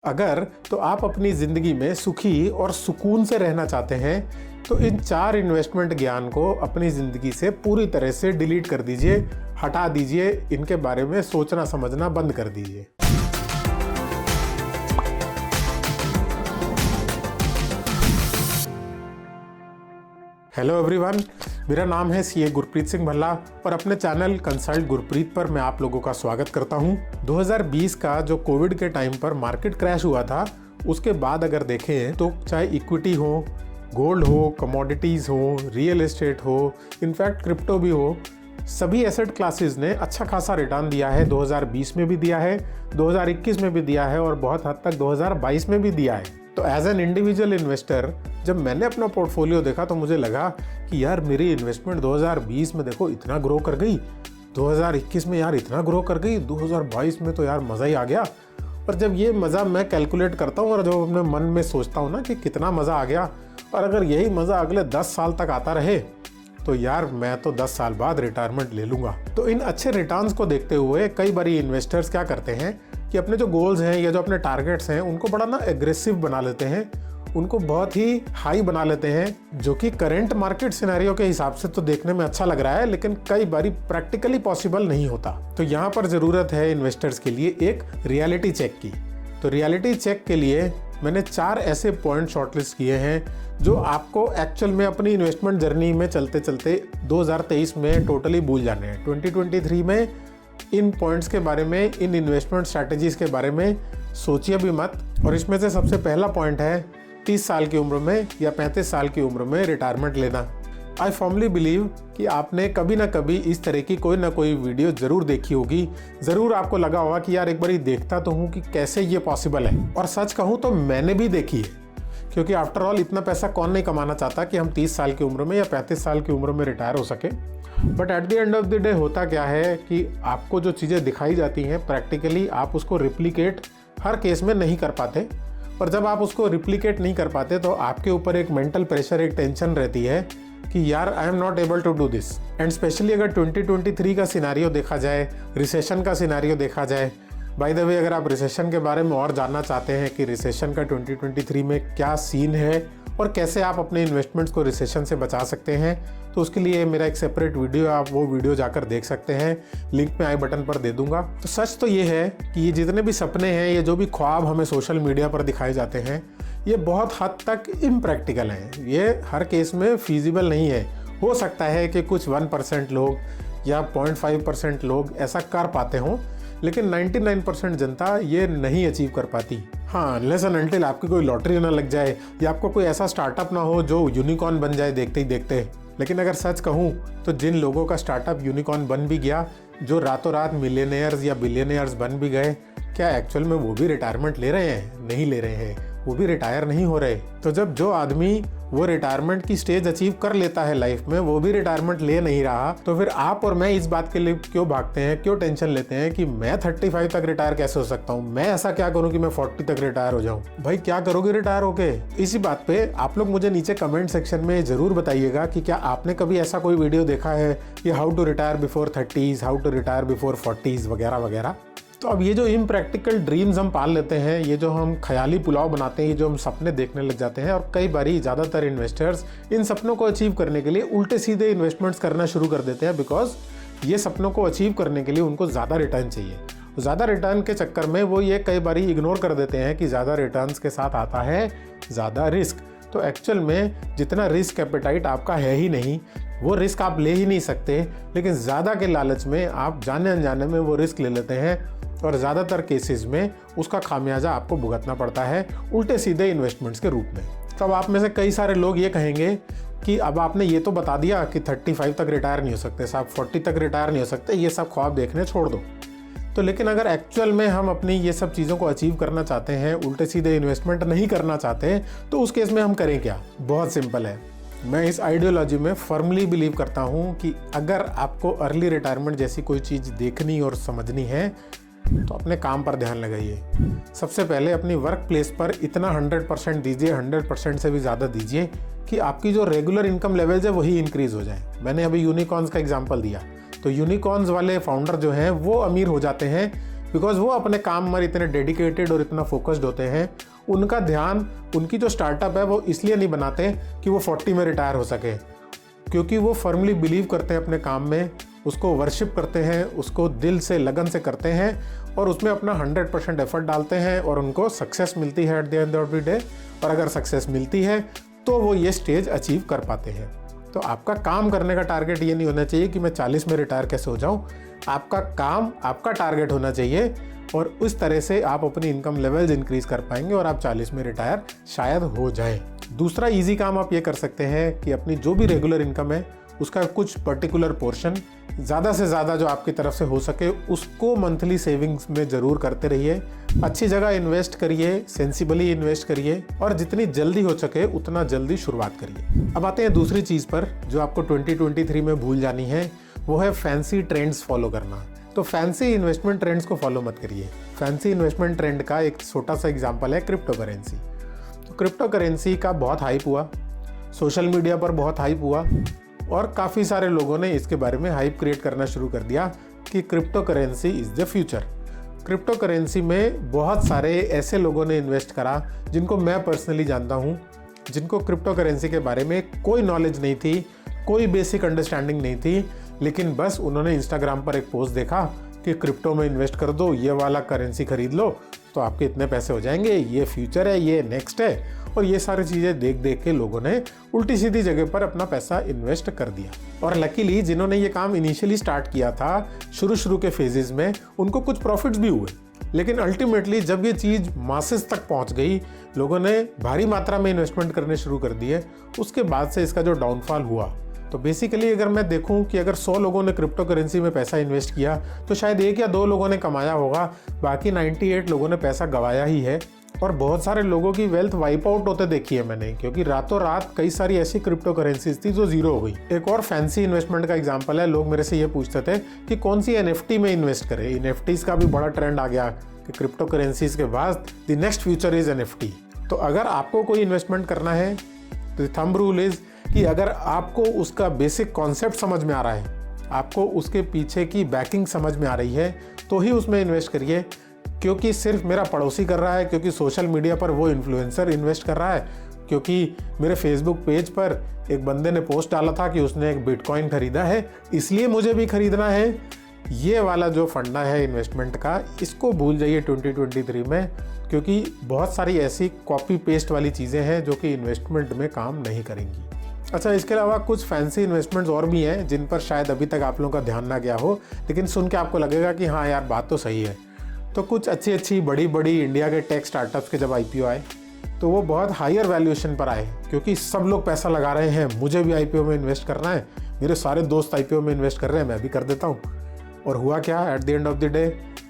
अगर तो आप अपनी ज़िंदगी में सुखी और सुकून से रहना चाहते हैं तो इन 4 इन्वेस्टमेंट ज्ञान को अपनी ज़िंदगी से पूरी तरह से डिलीट कर दीजिए, हटा दीजिए, इनके बारे में सोचना समझना बंद कर दीजिए। हेलो एवरीवन, मेरा नाम है सीए गुरप्रीत सिंह भल्ला और अपने चैनल कंसल्ट गुरप्रीत पर मैं आप लोगों का स्वागत करता हूं। 2020 का जो कोविड के टाइम पर मार्केट क्रैश हुआ था, उसके बाद अगर देखें तो चाहे इक्विटी हो, गोल्ड हो, कमोडिटीज़ हो, रियल एस्टेट हो, इनफैक्ट क्रिप्टो भी हो, सभी एसेट क्लासेस ने अच्छा खासा रिटर्न दिया है। 2020 में भी दिया है, 2021 में भी दिया है और बहुत हद तक 2022 में भी दिया है। तो एज एन इंडिविजुअल इन्वेस्टर जब मैंने अपना पोर्टफोलियो देखा तो मुझे लगा कि यार मेरी इन्वेस्टमेंट 2020 में देखो इतना ग्रो कर गई, 2021 में यार इतना ग्रो कर गई, 2022 में तो यार मज़ा ही आ गया। और जब ये मज़ा मैं कैलकुलेट करता हूँ और जब अपने मन में सोचता हूँ ना कि कितना मज़ा आ गया, और अगर यही मज़ा अगले 10 साल तक आता रहे तो यार मैं तो 10 साल बाद रिटायरमेंट ले लूँगा। तो इन अच्छे रिटर्न्स को देखते हुए कई बारी इन्वेस्टर्स क्या करते हैं कि अपने जो गोल्स हैं या जो अपने टारगेट्स हैं उनको बड़ा ना एग्रेसिव बना लेते हैं, उनको बहुत ही हाई बना लेते हैं, जो कि करंट मार्केट सिनेरियो के हिसाब से तो देखने में अच्छा लग रहा है लेकिन कई बारी प्रैक्टिकली पॉसिबल नहीं होता। तो यहाँ पर ज़रूरत है इन्वेस्टर्स के लिए एक रियलिटी चेक की। तो रियलिटी चेक के लिए मैंने 4 ऐसे पॉइंट शॉर्टलिस्ट किए हैं जो आपको एक्चुअल में अपनी इन्वेस्टमेंट जर्नी में चलते चलते 2023 में टोटली भूल जाने हैं। 2023 में इन पॉइंट्स के बारे में, इन इन्वेस्टमेंट स्ट्रैटेजीज के बारे में सोचिए भी मत। और इसमें से सबसे पहला पॉइंट है 30 साल की उम्र में या 35 साल की उम्र में रिटायरमेंट लेना। आई फॉर्मली बिलीव कि आपने कभी ना कभी इस तरह की कोई ना कोई वीडियो ज़रूर देखी होगी, ज़रूर आपको लगा होगा कि यार एक बार देखता तो हूँ कि कैसे ये पॉसिबल है। और सच कहूँ तो मैंने भी देखी है, क्योंकि आफ्टर ऑल इतना पैसा कौन नहीं कमाना चाहता कि हम 30 साल की उम्र में या 35 साल की उम्र में रिटायर हो सके। But at the end of the day होता क्या है कि आपको जो चीज़ें दिखाई जाती हैं प्रैक्टिकली आप उसको रिप्लिकेट हर केस में नहीं कर पाते। और जब आप उसको रिप्लिकेट नहीं कर पाते तो आपके ऊपर एक मेंटल प्रेशर, एक टेंशन रहती है कि यार I am not able to do this. And specially अगर 2023 का सिनारियो देखा जाए, रिसेशन का सिनारियो देखा जाए। बाय द वे, अगर आप रिसेशन के बारे में और जानना चाहते हैं कि रिसेशन का 2023 में क्या सीन है और कैसे आप अपने इन्वेस्टमेंट्स को रिसेशन से बचा सकते हैं, तो उसके लिए मेरा एक सेपरेट वीडियो, आप वो वीडियो जाकर देख सकते हैं, लिंक मैं आई बटन पर दे दूंगा। तो सच तो ये है कि ये जितने भी सपने हैं, ये जो भी ख्वाब हमें सोशल मीडिया पर दिखाए जाते हैं, ये बहुत हद तक इम्प्रैक्टिकल हैं। ये हर केस में फीजिबल नहीं है। हो सकता है कि कुछ 1% लोग या 0.5% लोग ऐसा कर पाते हों, लेकिन 99% जनता ये नहीं अचीव कर पाती। हाँ, अनलेस एंड अनटिल आपकी कोई लॉटरी ना लग जाए या आपको कोई ऐसा स्टार्टअप ना हो जो यूनिकॉर्न बन जाए देखते ही देखते। लेकिन अगर सच कहूँ तो जिन लोगों का स्टार्टअप यूनिकॉर्न बन भी गया, जो रातों रात मिलियनेयर्स या बिलियनेयर्स बन भी गए, क्या एक्चुअल में वो भी रिटायरमेंट ले रहे हैं? नहीं ले रहे हैं, वो भी रिटायर नहीं हो रहे। तो जब जो आदमी वो रिटायरमेंट की स्टेज अचीव कर लेता है लाइफ में, वो भी रिटायरमेंट ले नहीं रहा, तो फिर आप और मैं इस बात के लिए क्यों भागते हैं, क्यों टेंशन लेते हैं कि मैं 35 तक रिटायर कैसे हो सकता हूँ, मैं ऐसा क्या करूँ कि मैं 40 तक रिटायर हो जाऊँ। भाई क्या करोगे रिटायर होके? इसी बात पे आप लोग मुझे नीचे कमेंट सेक्शन में जरूर बताइएगा कि क्या आपने कभी ऐसा कोई वीडियो देखा है कि how to retire before 30s, how to retire before 40s वगैरह वगैरह। तो अब ये जो इम्प्रैक्टिकल ड्रीम्स हम पाल लेते हैं, ये जो हम ख्याली पुलाव बनाते हैं, ये जो हम सपने देखने लग जाते हैं, और कई बारी ज़्यादातर इन्वेस्टर्स इन सपनों को अचीव करने के लिए उल्टे सीधे इन्वेस्टमेंट्स करना शुरू कर देते हैं, बिकॉज ये सपनों को अचीव करने के लिए उनको ज़्यादा रिटर्न चाहिए। ज़्यादा रिटर्न के चक्कर में वो ये कई बारी इग्नोर कर देते हैं कि ज़्यादा रिटर्न्स के साथ आता है ज़्यादा रिस्क। तो एक्चुअल में जितना रिस्क एपेटाइट आपका है ही नहीं, वो रिस्क आप ले ही नहीं सकते, लेकिन ज़्यादा के लालच में आप जाने अनजाने में वो रिस्क ले लेते हैं और ज़्यादातर केसेस में उसका खामियाजा आपको भुगतना पड़ता है उल्टे सीधे इन्वेस्टमेंट्स के रूप में। तब आप में से कई सारे लोग ये कहेंगे कि अब आपने ये तो बता दिया कि 35 तक रिटायर नहीं हो सकते साहब, 40 तक रिटायर नहीं हो सकते, ये सब ख्वाब देखने छोड़ दो। तो लेकिन अगर एक्चुअल में हम अपनी ये सब चीज़ों को अचीव करना चाहते हैं, उल्टे सीधे इन्वेस्टमेंट नहीं करना चाहते, तो उस केस में हम करें क्या? बहुत सिंपल है। मैं इस आइडियोलॉजी में फर्मली बिलीव करता हूँ कि अगर आपको अर्ली रिटायरमेंट जैसी कोई चीज़ देखनी और समझनी है तो अपने काम पर ध्यान लगाइए। सबसे पहले अपनी वर्क प्लेस पर इतना 100% दीजिए, 100% से भी ज़्यादा दीजिए कि आपकी जो रेगुलर इनकम लेवल्स है वही इंक्रीज़ हो जाए। मैंने अभी यूनिकॉर्न्स का एग्जांपल दिया, तो यूनिकॉर्न्स वाले फाउंडर जो हैं वो अमीर हो जाते हैं बिकॉज वो अपने काम में इतने डेडिकेटेड और इतना फोकस्ड होते हैं, उनका ध्यान, उनकी जो स्टार्टअप है वो इसलिए नहीं बनाते कि वो 40 में रिटायर हो सके, क्योंकि वो फर्मली बिलीव करते हैं अपने काम में, उसको वर्शिप करते हैं, उसको दिल से लगन से करते हैं और उसमें अपना 100% एफर्ट डालते हैं और उनको सक्सेस मिलती है at the end of the day. और अगर सक्सेस मिलती है तो वो ये स्टेज अचीव कर पाते हैं। तो आपका काम करने का टारगेट ये नहीं होना चाहिए कि मैं 40 में रिटायर कैसे हो जाऊं। आपका काम आपका टारगेट होना चाहिए और उस तरह से आप अपनी इनकम लेवल्स इंक्रीज कर पाएंगे और आप 40 में रिटायर शायद हो जाएं। दूसरा इजी काम आप ये कर सकते हैं कि अपनी जो भी रेगुलर इनकम है उसका कुछ पर्टिकुलर पोर्शन, ज़्यादा से ज़्यादा जो आपकी तरफ से हो सके, उसको मंथली सेविंग्स में ज़रूर करते रहिए। अच्छी जगह इन्वेस्ट करिए, सेंसिबली इन्वेस्ट करिए और जितनी जल्दी हो सके उतना जल्दी शुरुआत करिए। अब आते हैं दूसरी चीज़ पर जो आपको 2023 में भूल जानी है, वो है फैंसी ट्रेंड्स फॉलो करना। तो फैंसी इन्वेस्टमेंट ट्रेंड्स को फॉलो मत करिए। फैंसी इन्वेस्टमेंट ट्रेंड का एक छोटा सा एग्जाम्पल है क्रिप्टो करेंसी। तो क्रिप्टो करेंसी का बहुत हाइप हुआ, सोशल मीडिया पर बहुत हाइप हुआ और काफ़ी सारे लोगों ने इसके बारे में हाइप क्रिएट करना शुरू कर दिया कि crypto currency is the future. Crypto currency में बहुत सारे ऐसे लोगों ने इन्वेस्ट करा जिनको मैं पर्सनली जानता हूँ, जिनको क्रिप्टो करेंसी के बारे में कोई नॉलेज नहीं थी, कोई बेसिक अंडरस्टैंडिंग नहीं थी, लेकिन बस उन्होंने इंस्टाग्राम पर एक पोस्ट देखा कि क्रिप्टो में इन्वेस्ट कर दो, ये वाला करेंसी खरीद लो तो आपके इतने पैसे हो जाएंगे, ये फ्यूचर है, ये नेक्स्ट है। और ये सारी चीज़ें देख देख के लोगों ने उल्टी सीधी जगह पर अपना पैसा इन्वेस्ट कर दिया। और लकीली जिन्होंने ये काम इनिशियली स्टार्ट किया था शुरू के फेजेस में, उनको कुछ प्रॉफिट्स भी हुए, लेकिन अल्टीमेटली जब ये चीज़ मासेस तक पहुंच गई, लोगों ने भारी मात्रा में इन्वेस्टमेंट करने शुरू कर दिए, उसके बाद से इसका जो डाउनफॉल हुआ। तो बेसिकली अगर मैं देखूं कि अगर 100 लोगों ने क्रिप्टो करेंसी में पैसा इन्वेस्ट किया तो शायद 1 या 2 लोगों ने कमाया होगा, बाकी 98 लोगों ने पैसा गंवाया ही है। और बहुत सारे लोगों की वेल्थ वाइप आउट होते देखी है मैंने, क्योंकि रातों रात कई सारी ऐसी क्रिप्टो करेंसीज थी जो जीरो हो गई। एक और फैंसी इन्वेस्टमेंट का एग्जांपल है, लोग मेरे से ये पूछते थे कि कौन सी NFT में इन्वेस्ट करें। NFTs का भी बड़ा ट्रेंड आ गया कि क्रिप्टो करेंसीज के बाद the next future is NFT। तो अगर आपको कोई इन्वेस्टमेंट करना है तो थंब रूल इज कि अगर आपको उसका बेसिक कॉन्सेप्ट समझ में आ रहा है, आपको उसके पीछे की बैकिंग समझ में आ रही है, तो ही उसमें इन्वेस्ट करिए। क्योंकि सिर्फ मेरा पड़ोसी कर रहा है, क्योंकि सोशल मीडिया पर वो इन्फ्लुएंसर इन्वेस्ट कर रहा है, क्योंकि मेरे फेसबुक पेज पर एक बंदे ने पोस्ट डाला था कि उसने एक बिटकॉइन खरीदा है इसलिए मुझे भी खरीदना है, ये वाला जो फंडा है इन्वेस्टमेंट का, इसको भूल जाइए 2023 में। क्योंकि बहुत सारी ऐसी कॉपी पेस्ट वाली चीज़ें हैं जो कि इन्वेस्टमेंट में काम नहीं करेंगी। अच्छा, इसके अलावा कुछ फैंसी इन्वेस्टमेंट्स और भी हैं जिन पर शायद अभी तक आप लोगों का ध्यान ना गया हो, लेकिन सुन के आपको लगेगा कि हाँ यार बात तो सही है। तो कुछ अच्छी बड़ी इंडिया के टेक स्टार्टअप्स के जब IPO आए तो वो बहुत हायर वैल्यूएशन पर आए, क्योंकि सब लोग पैसा लगा रहे हैं, मुझे भी IPO में इन्वेस्ट करना है, मेरे सारे दोस्त IPO में इन्वेस्ट कर रहे हैं, मैं भी कर देता हूँ। और हुआ क्या, at the end of the day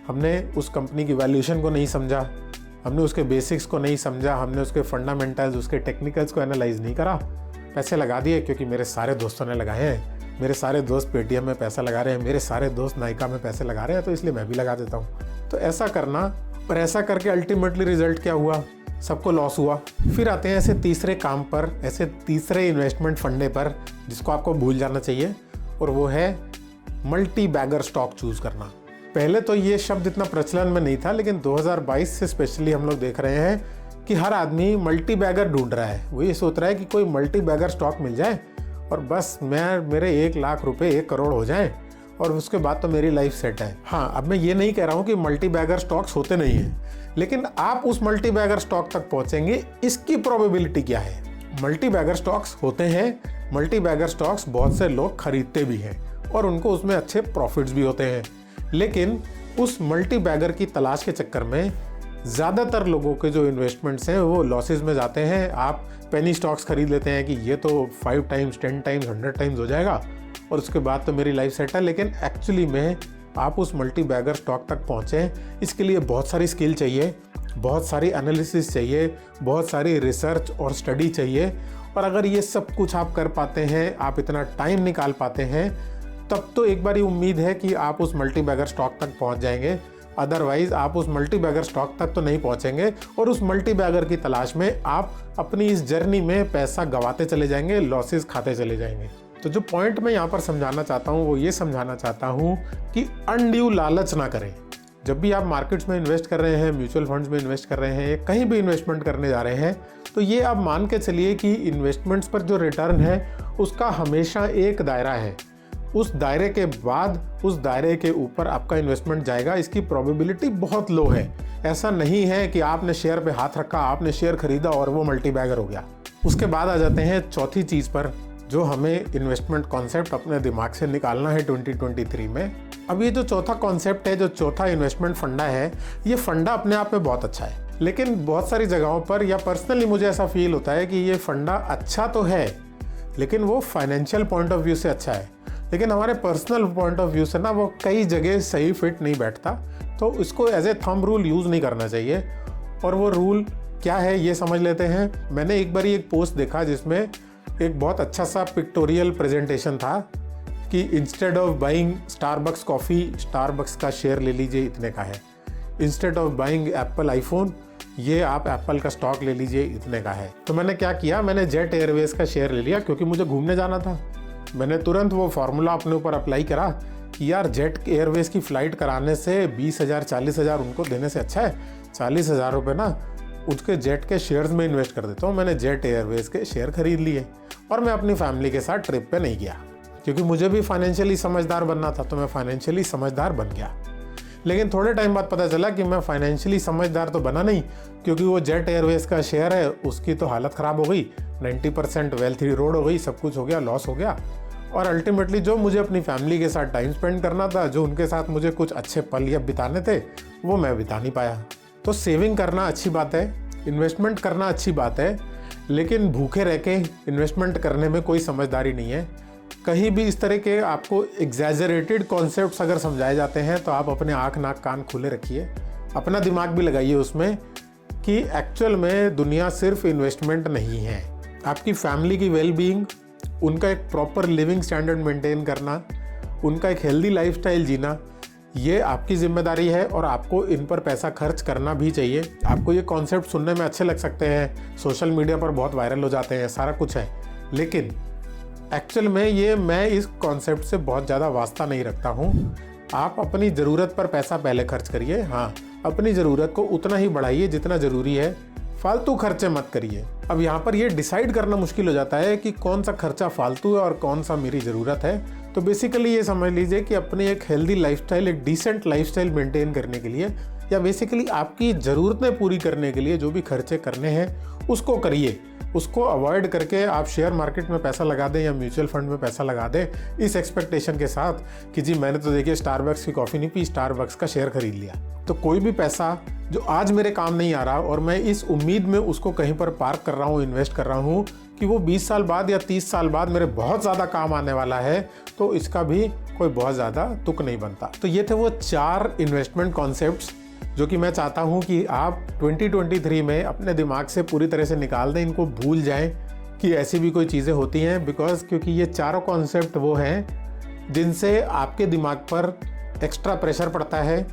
हमने उस कंपनी की वैल्यूएशन को नहीं समझा, हमने उसके बेसिक्स को नहीं समझा, हमने उसके फंडामेंटल्स, उसके टेक्निकल्स को एनालाइज नहीं करा, पैसे लगा दिए क्योंकि मेरे सारे दोस्तों ने लगाए हैं, मेरे सारे दोस्त पेटीएम में पैसा लगा रहे हैं, मेरे सारे दोस्त नायका में पैसे लगा रहे हैं, तो इसलिए मैं भी लगा देता हूँ। तो ऐसा करना, और ऐसा करके अल्टीमेटली रिजल्ट क्या हुआ, सबको लॉस हुआ। फिर आते हैं ऐसे तीसरे काम पर, ऐसे तीसरे इन्वेस्टमेंट फंडे पर जिसको आपको भूल जाना चाहिए, और वो है मल्टी बैगर स्टॉक चूज़ करना। पहले तो ये शब्द इतना प्रचलन में नहीं था, लेकिन 2022 से स्पेशली हम लोग देख रहे हैं कि हर आदमी मल्टी बैगर ढूंढ रहा है। वो ये सोच रहा है कि कोई मल्टी बैगर स्टॉक मिल जाए और बस मेरे 1 लाख रुपए 1 करोड़ हो जाए और उसके बाद तो मेरी लाइफ सेट है। हाँ, अब मैं ये नहीं कह रहा हूँ कि मल्टी बैगर स्टॉक्स होते नहीं हैं, लेकिन आप उस मल्टी बैगर स्टॉक तक पहुँचेंगे इसकी प्रोबेबिलिटी क्या है। मल्टी बैगर स्टॉक्स होते हैं, मल्टी बैगर स्टॉक्स बहुत से लोग खरीदते भी हैं और उनको उसमें अच्छे प्रॉफिट्स भी होते हैं, लेकिन उस मल्टी बैगर की तलाश के चक्कर में ज़्यादातर लोगों के जो इन्वेस्टमेंट्स हैं वो लॉसेस में जाते हैं। आप पेनी स्टॉक्स खरीद लेते हैं कि ये तो 5 टाइम्स 10 टाइम्स 100 टाइम्स हो जाएगा और उसके बाद तो मेरी लाइफ सेट है, लेकिन एक्चुअली में आप उस मल्टी बैगर स्टॉक तक पहुँचें, इसके लिए बहुत सारी स्किल चाहिए, बहुत सारी एनालिसिस चाहिए, बहुत सारी रिसर्च और स्टडी चाहिए। और अगर ये सब कुछ आप कर पाते हैं, आप इतना टाइम निकाल पाते हैं, तब तो एक बारी उम्मीद है कि आप उस मल्टी बैगर स्टॉक तक पहुंच जाएंगे। अदरवाइज आप उस मल्टी बैगर स्टॉक तक तो नहीं पहुंचेंगे और उस मल्टी बैगर की तलाश में आप अपनी इस जर्नी में पैसा गंवाते चले जाएंगे, लॉसेस खाते चले जाएंगे। तो जो पॉइंट मैं यहाँ पर समझाना चाहता हूँ वो ये समझाना चाहता हूँ कि अनड्यू लालच ना करें। जब भी आप मार्केट्स में इन्वेस्ट कर रहे हैं, म्यूचुअल फंड्स में इन्वेस्ट कर रहे हैं, कहीं भी इन्वेस्टमेंट करने जा रहे हैं, तो ये आप मान के चलिए कि इन्वेस्टमेंट्स पर जो रिटर्न है उसका हमेशा एक दायरा है। उस दायरे के बाद उस दायरे के ऊपर आपका इन्वेस्टमेंट जाएगा, इसकी प्रोबेबिलिटी बहुत लो है। ऐसा नहीं है कि आपने शेयर पे हाथ रखा, आपने शेयर खरीदा और वो मल्टी बैगर हो गया। उसके बाद आ जाते हैं चौथी चीज़ पर, जो हमें इन्वेस्टमेंट कॉन्सेप्ट अपने दिमाग से निकालना है 2023 में। अब ये जो चौथा कॉन्सेप्ट है, जो चौथा इन्वेस्टमेंट फंडा है, ये फंडा अपने आप में बहुत अच्छा है, लेकिन बहुत सारी जगहों पर या पर्सनली मुझे ऐसा फील होता है कि ये फंडा अच्छा तो है, लेकिन वो फाइनेंशियल पॉइंट ऑफ व्यू से अच्छा है, लेकिन हमारे पर्सनल पॉइंट ऑफ व्यू से ना वो कई जगह सही फिट नहीं बैठता। तो इसको as a thumb rule use नहीं करना चाहिए। और वो रूल क्या है ये समझ लेते हैं। मैंने एक बार एक पोस्ट देखा जिसमें एक बहुत अच्छा सा पिक्टोरियल प्रेजेंटेशन था कि instead of buying Starbucks coffee, Starbucks का शेयर ले लीजिए, इतने का है। Instead of buying Apple iPhone, ये आप एप्पल का स्टॉक ले लीजिए, इतने का है। तो मैंने क्या किया, मैंने जेट एयरवेज का शेयर ले लिया, क्योंकि मुझे घूमने जाना था। मैंने तुरंत वो फार्मूला अपने ऊपर अप्लाई करा कि यार जेट एयरवेज की फ़्लाइट कराने से 20,000 40,000 उनको देने से अच्छा है 40,000 रुपये ना उसके जेट के शेयर्स में इन्वेस्ट कर देता हूँ। मैंने जेट एयरवेज के शेयर खरीद लिए और मैं अपनी फैमिली के साथ ट्रिप पे नहीं गया, क्योंकि मुझे भी फाइनेंशियली समझदार बनना था। तो मैं फाइनेंशियली समझदार बन गया, लेकिन थोड़े टाइम बाद पता चला कि मैं फाइनेंशियली समझदार तो बना नहीं, क्योंकि वो जेट एयरवेज का शेयर है उसकी तो हालत ख़राब हो गई, 90% वेल्थ रोड हो गई, सब कुछ हो गया, लॉस हो गया। और अल्टीमेटली जो मुझे अपनी फैमिली के साथ टाइम स्पेंड करना था, जो उनके साथ मुझे कुछ अच्छे पल या बिताने थे, वो मैं बिता नहीं पाया। तो सेविंग करना अच्छी बात है, इन्वेस्टमेंट करना अच्छी बात है, लेकिन भूखे रह के इन्वेस्टमेंट करने में कोई समझदारी नहीं है। कहीं भी इस तरह के आपको एग्जैजरेटेड कॉन्सेप्ट्स अगर समझाए जाते हैं तो आप अपने आँख नाक कान खुले रखिए, अपना दिमाग भी लगाइए उसमें कि एक्चुअल में दुनिया सिर्फ इन्वेस्टमेंट नहीं है। आपकी फैमिली की वेल बीइंग, उनका एक प्रॉपर लिविंग स्टैंडर्ड मेंटेन करना, उनका एक हेल्दी लाइफस्टाइल जीना, ये आपकी जिम्मेदारी है और आपको इन पर पैसा खर्च करना भी चाहिए। आपको ये कॉन्सेप्ट सुनने में अच्छे लग सकते हैं, सोशल मीडिया पर बहुत वायरल हो जाते हैं, सारा कुछ है, लेकिन एक्चुअल में मैं इस कॉन्सेप्ट से बहुत ज़्यादा वास्ता नहीं रखता हूँ। आप अपनी ज़रूरत पर पैसा पहले खर्च करिए। हाँ, अपनी ज़रूरत को उतना ही बढ़ाइए जितना ज़रूरी है, फालतू खर्चे मत करिए। अब यहाँ पर ये डिसाइड करना मुश्किल हो जाता है कि कौन सा खर्चा फालतू है और कौन सा मेरी ज़रूरत है। तो बेसिकली ये समझ लीजिए कि अपनी एक हेल्दी लाइफस्टाइल, एक डिसेंट लाइफस्टाइल मेंटेन करने के लिए, या बेसिकली आपकी ज़रूरतें पूरी करने के लिए जो भी खर्चे करने हैं उसको करिए। उसको अवॉइड करके आप शेयर मार्केट में पैसा लगा दें या म्यूचुअल फंड में पैसा लगा दें इस एक्सपेक्टेशन के साथ कि जी मैंने तो देखिए स्टारबक्स की कॉफ़ी नहीं पी, स्टारबक्स का शेयर खरीद लिया। तो कोई भी पैसा जो आज मेरे काम नहीं आ रहा और मैं इस उम्मीद में उसको कहीं पर पार्क कर रहा हूँ, इन्वेस्ट कर रहा हूँ कि वो 20 साल बाद या 30 साल बाद मेरे बहुत ज़्यादा काम आने वाला है, तो इसका भी कोई बहुत ज़्यादा तुक नहीं बनता। तो ये थे वो 4 इन्वेस्टमेंट कॉन्सेप्ट्स जो कि मैं चाहता हूँ कि आप 2023 में अपने दिमाग से पूरी तरह से निकाल दें, इनको भूल जाएं कि ऐसी भी कोई चीज़ें होती हैं। क्योंकि ये चारों कॉन्सेप्ट वो हैं जिनसे आपके दिमाग पर एक्स्ट्रा प्रेशर पड़ता है,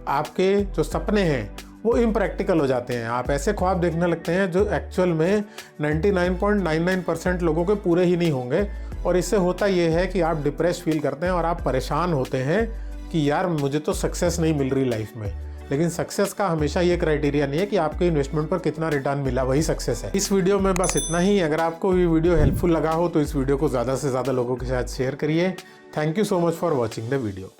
आपके जो सपने हैं वो इम्प्रैक्टिकल हो जाते हैं। आप ऐसे ख्वाब देखने लगते हैं जो एक्चुअल में 99.99% लोगों के पूरे ही नहीं होंगे। और इससे होता ये है कि आप डिप्रेस फील करते हैं और आप परेशान होते हैं कि यार मुझे तो सक्सेस नहीं मिल रही लाइफ में। लेकिन सक्सेस का हमेशा ये क्राइटेरिया नहीं है कि आपके इन्वेस्टमेंट पर कितना रिटर्न मिला वही सक्सेस है। इस वीडियो में बस इतना ही। अगर आपको ये वीडियो हेल्पफुल लगा हो तो इस वीडियो को ज़्यादा से ज़्यादा लोगों के साथ शेयर करिए। Thank you so much for watching the video.